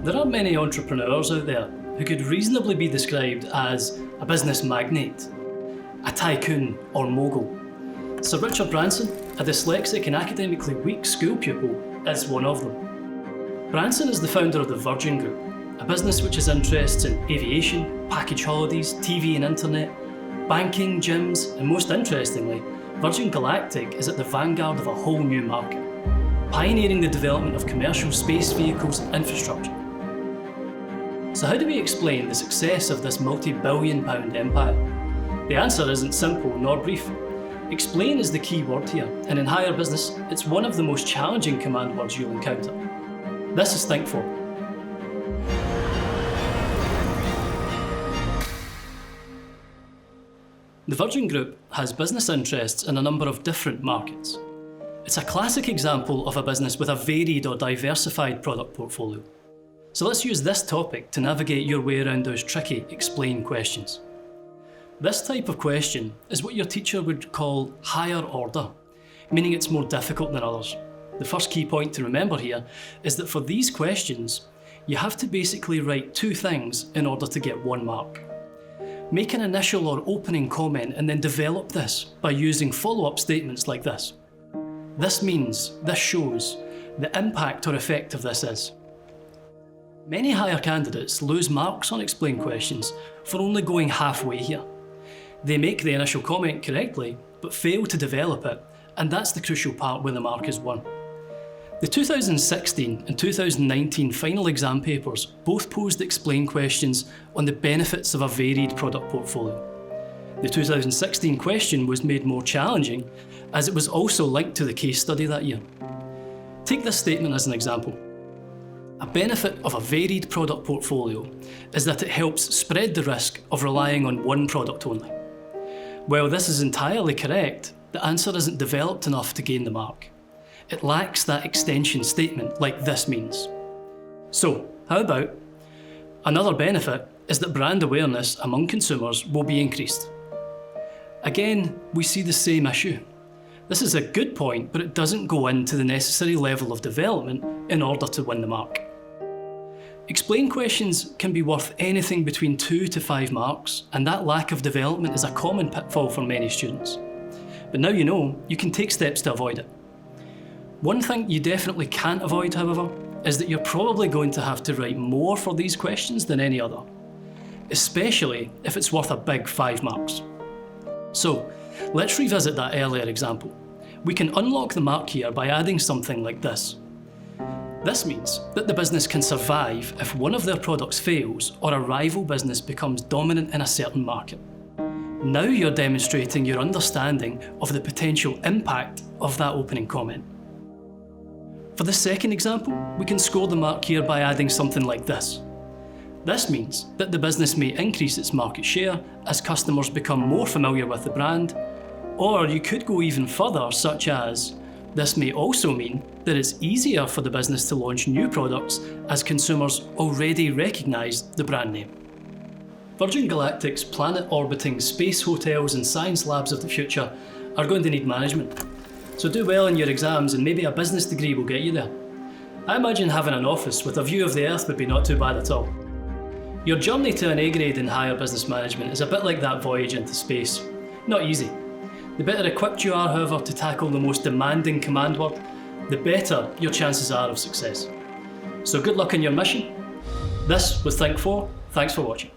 There are many entrepreneurs out there who could reasonably be described as a business magnate, a tycoon or mogul. Sir Richard Branson, a dyslexic and academically weak school pupil, is one of them. Branson is the founder of the Virgin Group, a business which has interests in aviation, package holidays, TV and internet, banking, gyms, and most interestingly, Virgin Galactic is at the vanguard of a whole new market, pioneering the development of commercial space vehicles and infrastructure. So how do we explain the success of this multi-billion-pound empire? The answer isn't simple nor brief. Explain is the key word here, and in higher business, it's one of the most challenging command words you'll encounter. This is Think For. The Virgin Group has business interests in a number of different markets. It's a classic example of a business with a varied or diversified product portfolio. So let's use this topic to navigate your way around those tricky explain questions. This type of question is what your teacher would call higher order, meaning it's more difficult than others. The first key point to remember here is that for these questions, you have to basically write two things in order to get 1 mark. Make an initial or opening comment and then develop this by using follow-up statements like this. This means, this shows, the impact or effect of this is. Many higher candidates lose marks on explain questions for only going halfway here. They make the initial comment correctly, but fail to develop it, and that's the crucial part where the mark is won. The 2016 and 2019 final exam papers both posed explain questions on the benefits of a varied product portfolio. The 2016 question was made more challenging as it was also linked to the case study that year. Take this statement as an example. A benefit of a varied product portfolio is that it helps spread the risk of relying on one product only. While this is entirely correct, the answer isn't developed enough to gain the mark. It lacks that extension statement like this means. So, how about? Another benefit is that brand awareness among consumers will be increased. Again, we see the same issue. This is a good point, but it doesn't go into the necessary level of development in order to win the mark. Explain questions can be worth anything between 2 to 5 marks, and that lack of development is a common pitfall for many students. But now you know, you can take steps to avoid it. One thing you definitely can't avoid, however, is that you're probably going to have to write more for these questions than any other, especially if it's worth a big 5 marks. So, let's revisit that earlier example. We can unlock the mark here by adding something like this. This means that the business can survive if one of their products fails or a rival business becomes dominant in a certain market. Now you're demonstrating your understanding of the potential impact of that opening comment. For the second example, we can score the mark here by adding something like this. This means that the business may increase its market share as customers become more familiar with the brand, or you could go even further, such as, this may also mean that it's easier for the business to launch new products as consumers already recognise the brand name. Virgin Galactic's planet-orbiting space hotels and science labs of the future are going to need management. So do well in your exams and maybe a business degree will get you there. I imagine having an office with a view of the Earth would be not too bad at all. Your journey to an A grade in higher business management is a bit like that voyage into space. Not easy. The better equipped you are, however, to tackle the most demanding command word, the better your chances are of success. So good luck in your mission. This was Think For. Thanks for watching.